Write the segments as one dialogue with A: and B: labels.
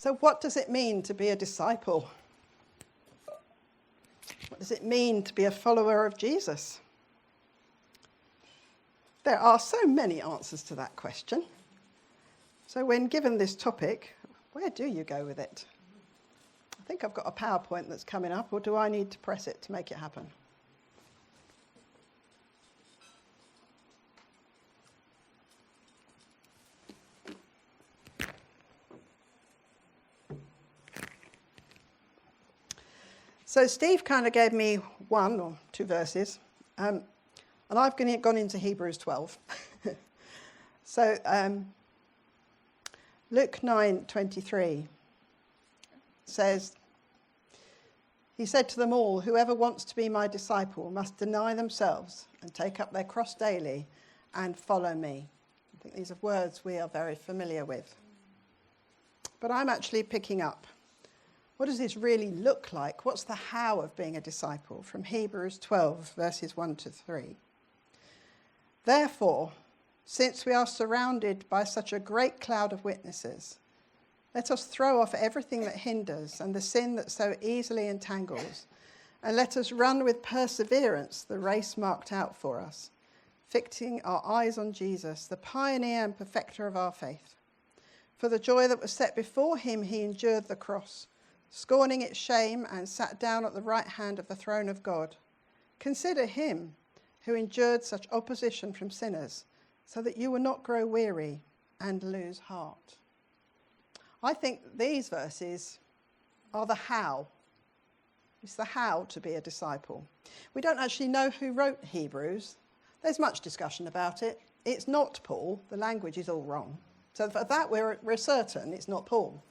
A: So what does it mean to be a disciple? What does it mean to be a follower of Jesus? There are so many answers to that question. So when given this topic, where do you go with it? I think I've got a PowerPoint that's coming up, or do I need to press it to make it happen? So Steve kind of gave me one or two verses, and I've gone into Hebrews 12. So Luke 9:23 says, he said to them all, whoever wants to be my disciple must deny themselves and take up their cross daily and follow me. I think these are words we are very familiar with. But I'm actually picking up, what does this really look like? What's the how of being a disciple? From Hebrews 12, verses 1 to 3. Therefore, since we are surrounded by such a great cloud of witnesses, let us throw off everything that hinders and the sin that so easily entangles, and let us run with perseverance the race marked out for us, fixing our eyes on Jesus, the pioneer and perfecter of our faith. For the joy that was set before him, he endured the cross, scorning its shame, and sat down at the right hand of the throne of God. Consider him who endured such opposition from sinners, so that you will not grow weary and lose heart. I think these verses are the how. It's the how to be a disciple. We don't actually know who wrote Hebrews. There's much discussion about it. It's not Paul. The language is all wrong. So for that, we're certain it's not Paul.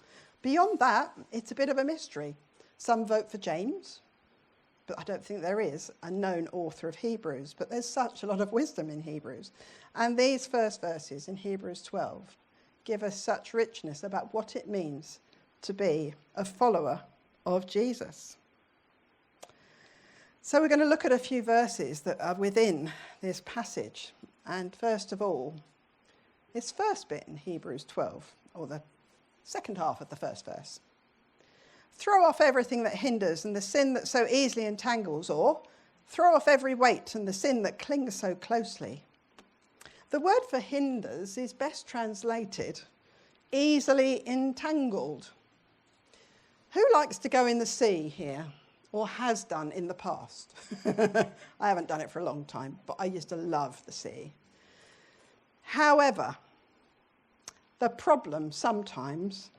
A: Beyond that, it's a bit of a mystery. Some vote for James, but I don't think there is a known author of Hebrews. But there's such a lot of wisdom in Hebrews. And these first verses in Hebrews 12 give us such richness about what it means to be a follower of Jesus. So we're going to look at a few verses that are within this passage. And first of all, this first bit in Hebrews 12, or the second half of the first verse. Throw off everything that hinders and the sin that so easily entangles, or throw off every weight and the sin that clings so closely. The word for hinders is best translated easily entangled. Who likes to go in the sea here, or has done in the past? I haven't done it for a long time, but I used to love the sea. However, the problem sometimes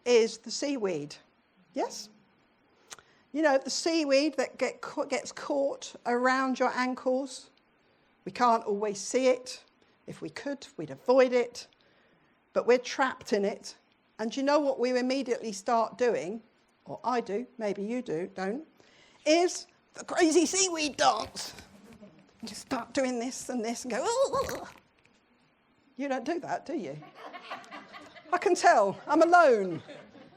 A: is the seaweed. Yes? You know, the seaweed that gets caught around your ankles. We can't always see it. If we could, we'd avoid it. But we're trapped in it. And you know what we immediately start doing, or I do, maybe you don't, is the crazy seaweed dance. You just start doing this and this and go, oh. You don't do that, do you? I can tell, I'm alone.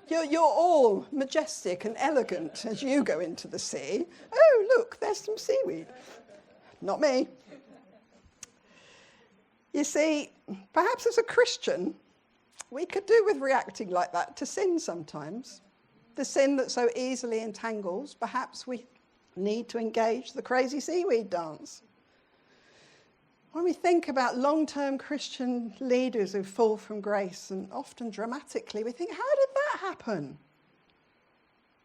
A: You're all majestic and elegant as you go into the sea. Oh, look, there's some seaweed. Not me. You see, perhaps as a Christian, we could do with reacting like that to sin sometimes. The sin that so easily entangles, perhaps we need to engage the crazy seaweed dance. When we think about long-term Christian leaders who fall from grace, and often dramatically, we think, how did that happen?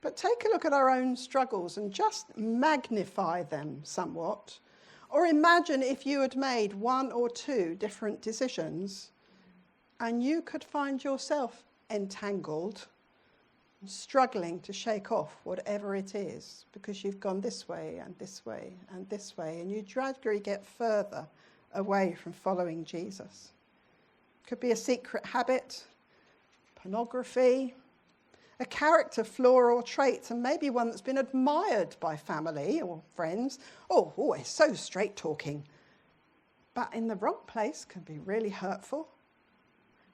A: But take a look at our own struggles and just magnify them somewhat. Or imagine if you had made one or two different decisions and you could find yourself entangled, struggling to shake off whatever it is because you've gone this way and this way and this way, and you gradually get further away from following Jesus. Could be a secret habit, pornography, a character flaw or trait, and maybe one that's been admired by family or friends. Oh, it's so straight talking. But in the wrong place can be really hurtful.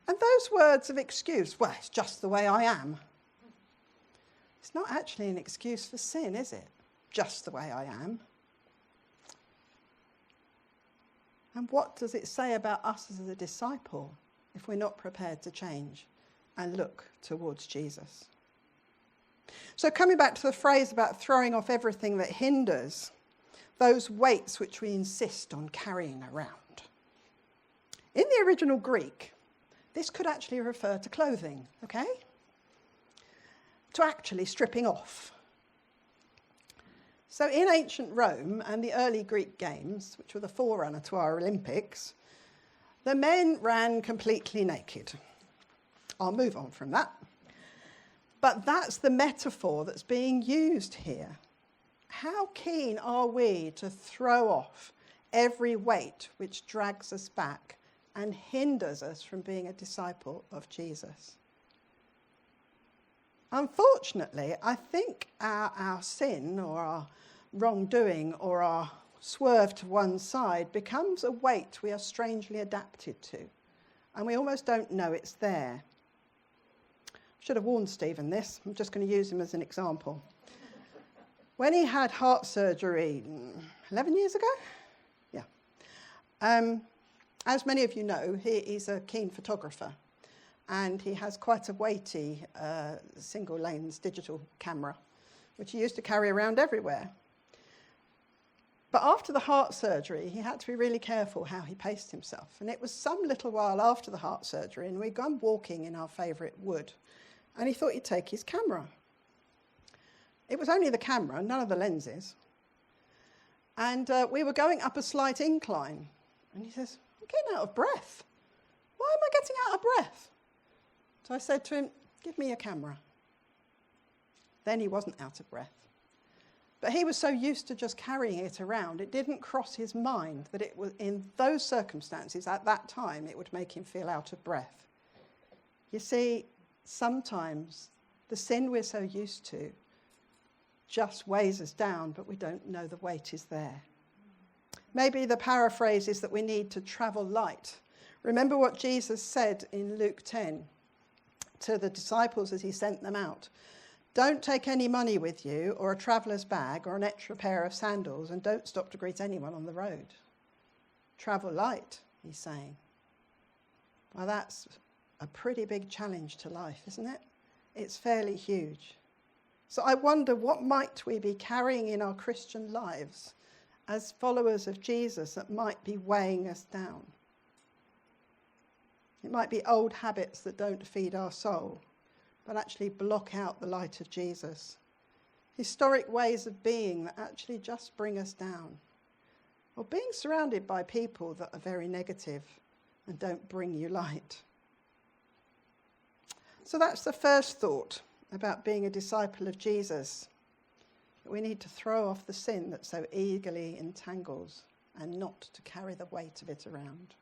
A: And those words of excuse, well, it's just the way I am. It's not actually an excuse for sin, is it? Just the way I am. And what does it say about us as a disciple if we're not prepared to change and look towards Jesus. So coming back to the phrase about throwing off everything that hinders, those weights which we insist on carrying around. In the original Greek, this could actually refer to clothing, okay? To actually stripping off. So in ancient Rome and the early Greek games, which were the forerunner to our Olympics, the men ran completely naked. I'll move on from that. But that's the metaphor that's being used here. How keen are we to throw off every weight which drags us back and hinders us from being a disciple of Jesus? Unfortunately, I think our sin or our wrongdoing or our swerve to one side becomes a weight we are strangely adapted to, and we almost don't know it's there. I should have warned Stephen this. I'm just going to use him as an example. When he had heart surgery 11 years ago, as many of you know, he's a keen photographer, and he has quite a weighty single lens digital camera, which he used to carry around everywhere. But after the heart surgery, he had to be really careful how he paced himself. And it was some little while after the heart surgery, and we'd gone walking in our favourite wood, and he thought he'd take his camera. It was only the camera, none of the lenses. And we were going up a slight incline, and he says, "I'm getting out of breath. Why am I getting out of breath?" So I said to him, "Give me your camera." Then he wasn't out of breath. But he was so used to just carrying it around, it didn't cross his mind that it was in those circumstances at that time it would make him feel out of breath. You see, sometimes the sin we're so used to just weighs us down, but we don't know the weight is there. Maybe the paraphrase is that we need to travel light. Remember what Jesus said in Luke 10 to the disciples as he sent them out. Don't take any money with you or a traveller's bag or an extra pair of sandals, and don't stop to greet anyone on the road. Travel light, he's saying. Well, that's a pretty big challenge to life, isn't it? It's fairly huge. So I wonder, what might we be carrying in our Christian lives as followers of Jesus that might be weighing us down? It might be old habits that don't feed our soul, but actually block out the light of Jesus. Historic ways of being that actually just bring us down. Or being surrounded by people that are very negative and don't bring you light. So that's the first thought about being a disciple of Jesus. We need to throw off the sin that so eagerly entangles and not to carry the weight of it around.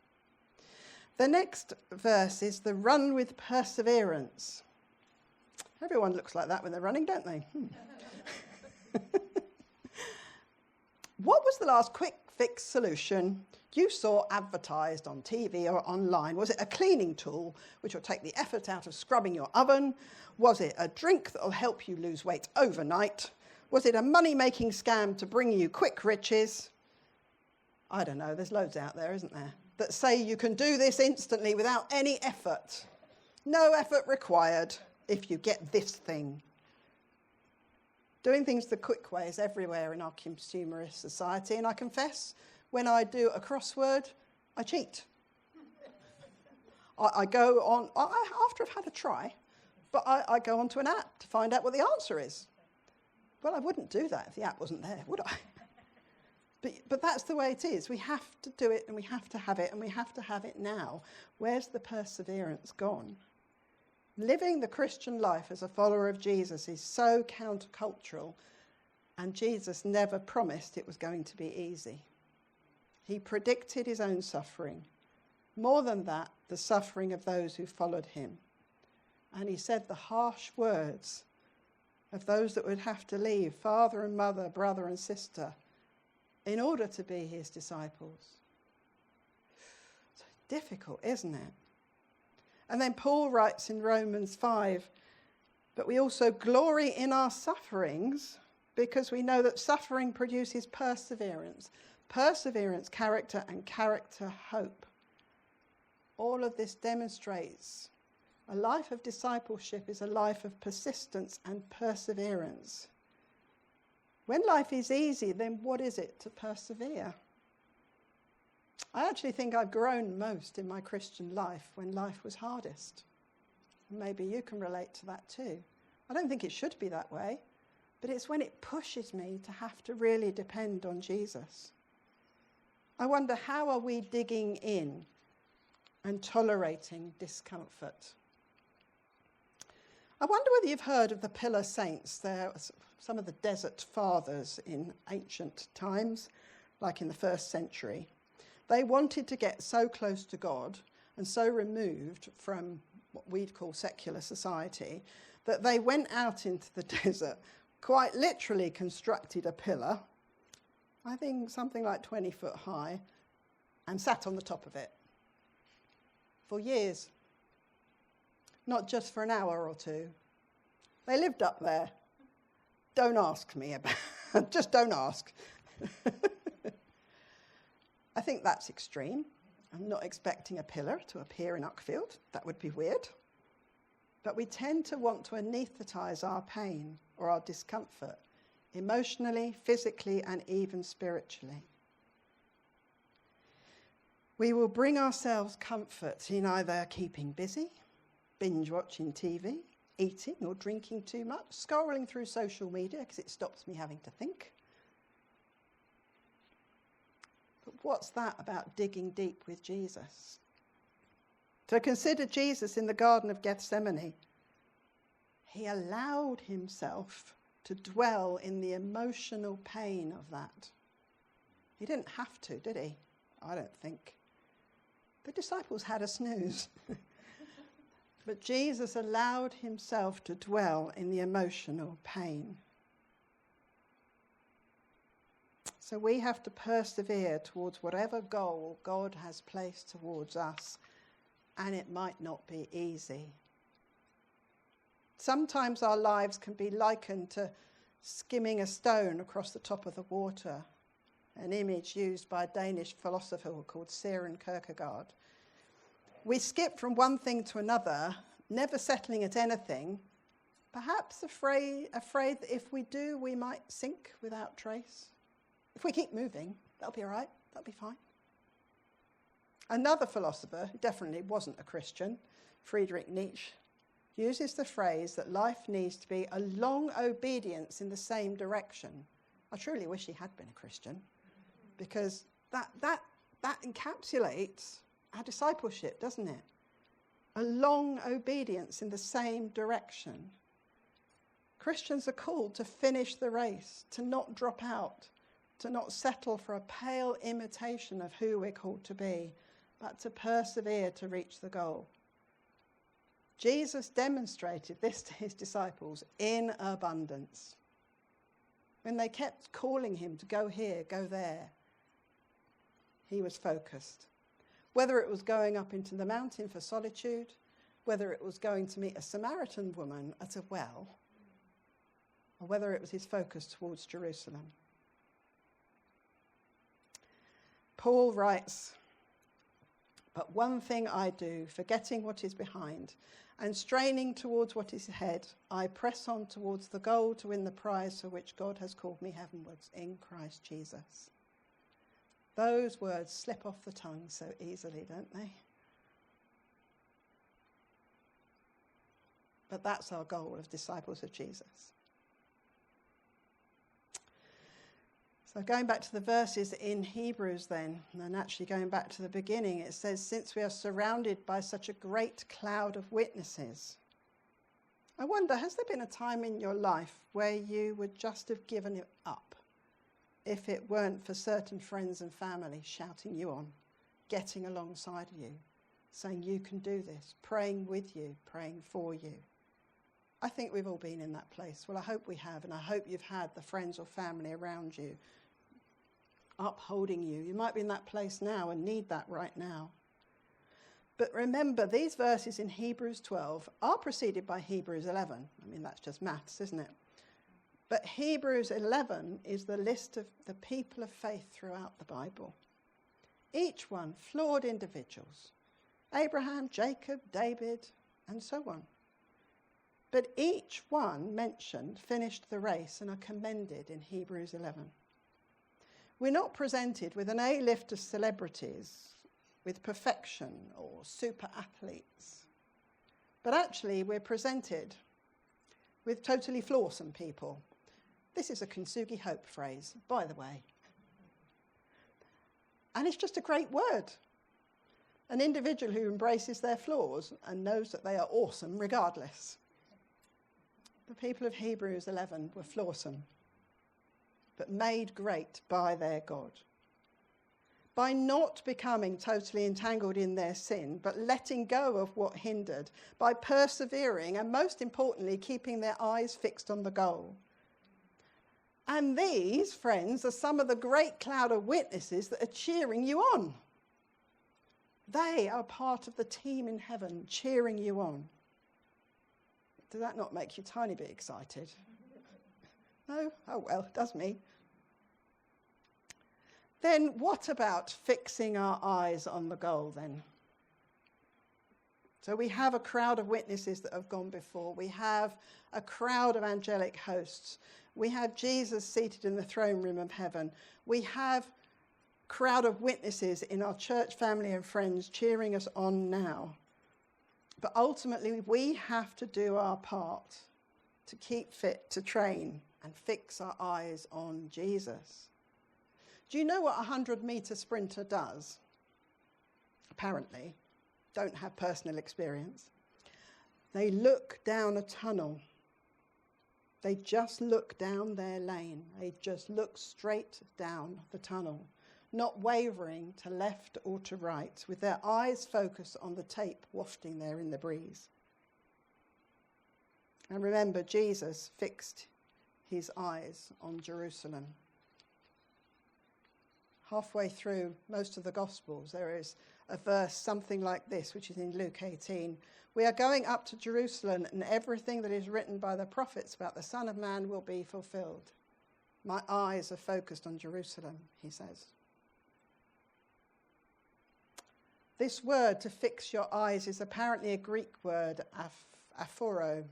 A: The next verse is the run with perseverance. Everyone looks like that when they're running, don't they? What was the last quick fix solution you saw advertised on TV or online? Was it a cleaning tool which will take the effort out of scrubbing your oven? Was it a drink that will help you lose weight overnight? Was it a money-making scam to bring you quick riches? I don't know, there's loads out there, isn't there, that say you can do this instantly without any effort. No effort required if you get this thing. Doing things the quick way is everywhere in our consumerist society, and I confess, when I do a crossword, I cheat. I go on, after I've had a try, but I go onto an app to find out what the answer is. Well, I wouldn't do that if the app wasn't there, would I? But that's the way it is. We have to do it, and we have to have it, and we have to have it now. Where's the perseverance gone? Living the Christian life as a follower of Jesus is so countercultural, and Jesus never promised it was going to be easy. He predicted his own suffering. More than that, the suffering of those who followed him. And he said the harsh words of those that would have to leave father and mother, brother and sister, in order to be his disciples. It's difficult, isn't it? And then Paul writes in Romans 5, but we also glory in our sufferings because we know that suffering produces perseverance. Perseverance, character, and character, hope. All of this demonstrates A life of discipleship is a life of persistence and perseverance. When life is easy, then what is it to persevere? I actually think I've grown most in my Christian life when life was hardest. Maybe you can relate to that too. I don't think it should be that way, but it's when it pushes me to have to really depend on Jesus. I wonder, how are we digging in and tolerating discomfort? I wonder whether you've heard of the Pillar Saints. They're some of the desert fathers in ancient times, like in the 1st century. They wanted to get so close to God and so removed from what we'd call secular society that they went out into the desert, quite literally constructed a pillar, I think something like 20 foot high, and sat on the top of it for years. Not just for an hour or two. They lived up there. Don't ask me about just don't ask. I think that's extreme. I'm not expecting a pillar to appear in Uckfield. That would be weird. But we tend to want to anaesthetise our pain or our discomfort, emotionally, physically, and even spiritually. We will bring ourselves comfort in either keeping busy, binge watching TV, eating or drinking too much, scrolling through social media because it stops me having to think. But what's that about digging deep with Jesus? So consider Jesus in the Garden of Gethsemane. He allowed himself to dwell in the emotional pain of that. He didn't have to, did he? I don't think. The disciples had a snooze. But Jesus allowed himself to dwell in the emotional pain. So we have to persevere towards whatever goal God has placed towards us, and it might not be easy. Sometimes our lives can be likened to skimming a stone across the top of the water, an image used by a Danish philosopher called Søren Kierkegaard. We skip from one thing to another, never settling at anything, perhaps afraid that if we do, we might sink without trace. If we keep moving, that'll be all right, that'll be fine. Another philosopher, who definitely wasn't a Christian, Friedrich Nietzsche, uses the phrase that life needs to be a long obedience in the same direction. I truly wish he had been a Christian, because that encapsulates our discipleship, doesn't it? A long obedience in the same direction. Christians are called to finish the race, to not drop out, to not settle for a pale imitation of who we're called to be, but to persevere to reach the goal. Jesus demonstrated this to his disciples in abundance. When they kept calling him to go here, go there, he was focused. Whether it was going up into the mountain for solitude, whether it was going to meet a Samaritan woman at a well, or whether it was his focus towards Jerusalem. Paul writes, "But one thing I do, forgetting what is behind and straining towards what is ahead, I press on towards the goal to win the prize for which God has called me heavenwards in Christ Jesus." Those words slip off the tongue so easily, don't they? But that's our goal as disciples of Jesus. So going back to the verses in Hebrews then, and actually going back to the beginning, it says, "Since we are surrounded by such a great cloud of witnesses." I wonder, has there been a time in your life where you would just have given it up if it weren't for certain friends and family shouting you on, getting alongside you, saying you can do this, praying with you, praying for you? I think we've all been in that place. Well, I hope we have, and I hope you've had the friends or family around you upholding you. You might be in that place now and need that right now. But remember, these verses in Hebrews 12 are preceded by Hebrews 11. I mean, that's just maths, isn't it? But Hebrews 11 is the list of the people of faith throughout the Bible. Each one flawed individuals. Abraham, Jacob, David, and so on. But each one mentioned finished the race and are commended in Hebrews 11. We're not presented with an A-list of celebrities with perfection or super athletes, but actually we're presented with totally flawsome people. This is a Kintsugi Hope phrase, by the way. And it's just a great word. An individual who embraces their flaws and knows that they are awesome regardless. The people of Hebrews 11 were flawsome, but made great by their God. By not becoming totally entangled in their sin, but letting go of what hindered, by persevering and most importantly, keeping their eyes fixed on the goal. And these, friends, are some of the great cloud of witnesses that are cheering you on. They are part of the team in heaven cheering you on. Does that not make you a tiny bit excited? No? Oh well, it does me. Then what about fixing our eyes on the goal then? So we have a crowd of witnesses that have gone before. We have a crowd of angelic hosts. We have Jesus seated in the throne room of heaven. We have a crowd of witnesses in our church family and friends cheering us on now. But ultimately, we have to do our part to keep fit, to train, and fix our eyes on Jesus. Do you know what a 100-metre sprinter does? Apparently. Don't have personal experience. They look down a tunnel. They just look down their lane. They just look straight down the tunnel, not wavering to left or to right, with their eyes focused on the tape wafting there in the breeze. And remember, Jesus fixed his eyes on Jerusalem. Halfway through most of the Gospels, there is a verse something like this, which is in Luke 18. We are going up to Jerusalem, and everything that is written by the prophets about the Son of Man will be fulfilled. My eyes are focused on Jerusalem, he says. This word, to fix your eyes, is apparently a Greek word, aphoro,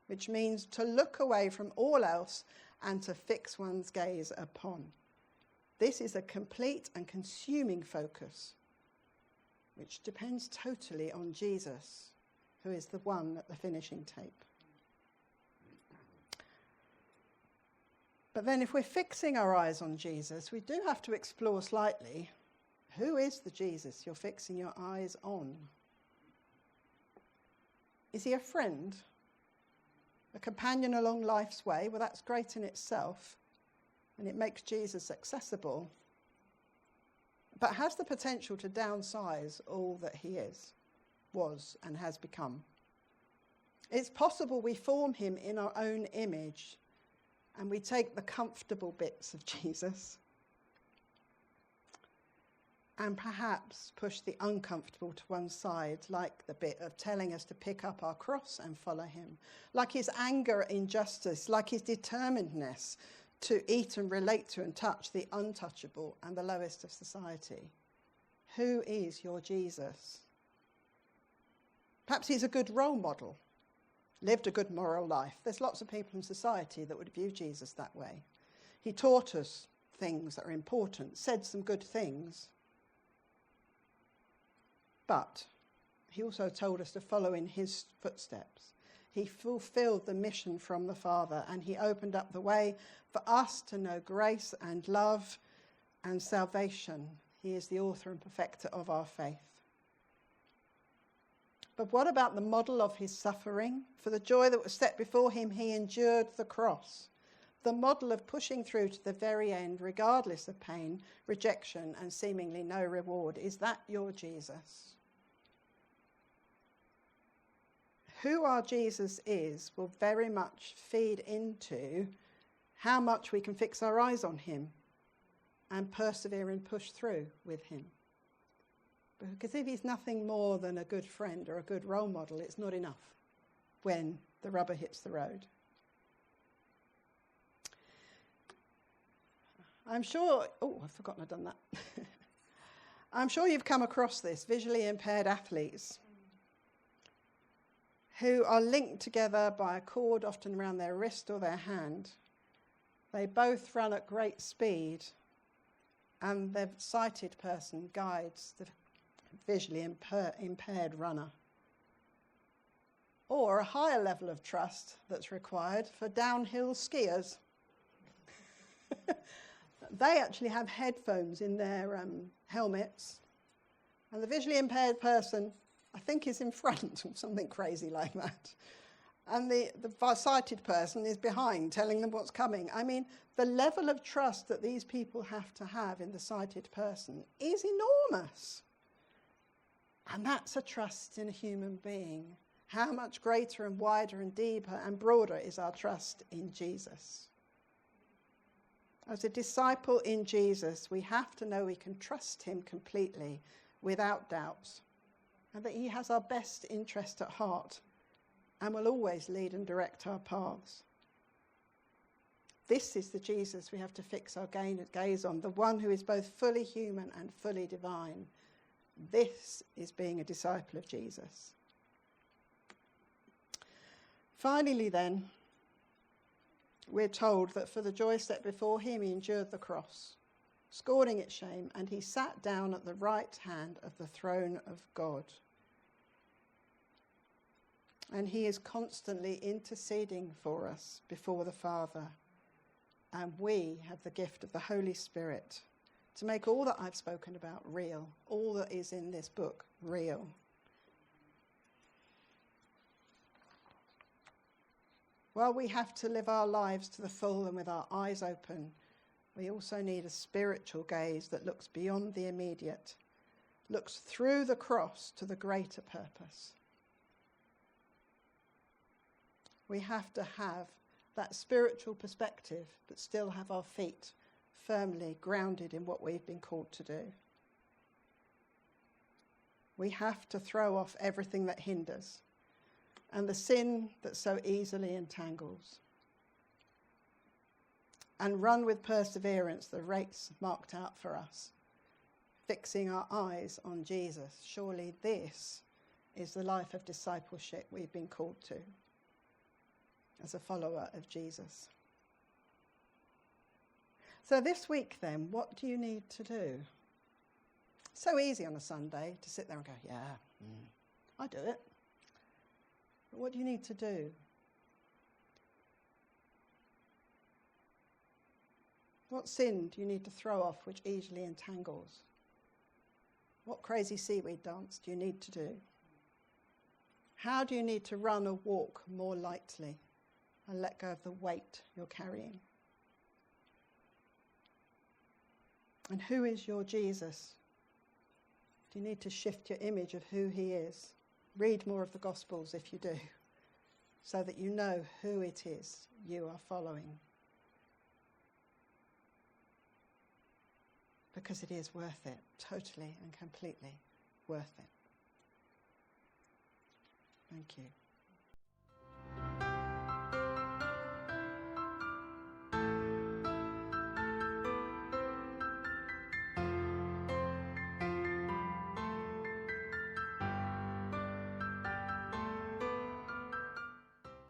A: which means to look away from all else and to fix one's gaze upon. This is a complete and consuming focus, which depends totally on Jesus, who is the one at the finishing tape. But then if we're fixing our eyes on Jesus, we do have to explore slightly, who is the Jesus you're fixing your eyes on? Is he a friend? A companion along life's way? Well, that's great in itself, and it makes Jesus accessible, but has the potential to downsize all that he is, was, and has become. It's possible we form him in our own image, and we take the comfortable bits of Jesus and perhaps push the uncomfortable to one side, like the bit of telling us to pick up our cross and follow him, like his anger at injustice, like his determinedness to eat and relate to and touch the untouchable and the lowest of society. Who is your Jesus? Perhaps he's a good role model, lived a good moral life. There's lots of people in society that would view Jesus that way. He taught us things that are important, said some good things, but he also told us to follow in his footsteps. He fulfilled the mission from the Father, and he opened up the way for us to know grace and love and salvation. He is the author and perfecter of our faith. But what about the model of his suffering? For the joy that was set before him, he endured the cross. The model of pushing through to the very end, regardless of pain, rejection, and seemingly no reward. Is that your Jesus? Who our Jesus is will very much feed into how much we can fix our eyes on him and persevere and push through with him. Because if he's nothing more than a good friend or a good role model, it's not enough when the rubber hits the road. I'm sure, I've forgotten I've done that. I'm sure you've come across this, visually impaired athletes who are linked together by a cord often around their wrist or their hand. They both run at great speed, and the sighted person guides the visually impaired runner. Or a higher level of trust that's required for downhill skiers. They actually have headphones in their helmets, and the visually impaired person, I think, is in front or something crazy like that. And the sighted person is behind, telling them what's coming. I mean, the level of trust that these people have to have in the sighted person is enormous. And that's a trust in a human being. How much greater and wider and deeper and broader is our trust in Jesus? As a disciple in Jesus, we have to know we can trust him completely, without doubts, and that he has our best interest at heart and will always lead and direct our paths. This is the Jesus we have to fix our gaze on, the one who is both fully human and fully divine. This is being a disciple of Jesus. Finally then, we're told that for the joy set before him, he endured the cross, scorning its shame, and he sat down at the right hand of the throne of God. And he is constantly interceding for us before the Father. And we have the gift of the Holy Spirit to make all that I've spoken about real, all that is in this book real. While we have to live our lives to the full and with our eyes open, we also need a spiritual gaze that looks beyond the immediate, looks through the cross to the greater purpose. We have to have that spiritual perspective, but still have our feet firmly grounded in what we've been called to do. We have to throw off everything that hinders and the sin that so easily entangles, and run with perseverance the race marked out for us, fixing our eyes on Jesus. Surely this is the life of discipleship we've been called to as a follower of Jesus. So this week then, what do you need to do? So easy on a Sunday to sit there and go, I do it. But what do you need to do? What sin do you need to throw off which easily entangles? What crazy seaweed dance do you need to do? How do you need to run or walk more lightly and let go of the weight you're carrying? And who is your Jesus? Do you need to shift your image of who he is? Read more of the Gospels if you do, so that you know who it is you are following. Because it is worth it, totally and completely worth it. Thank you.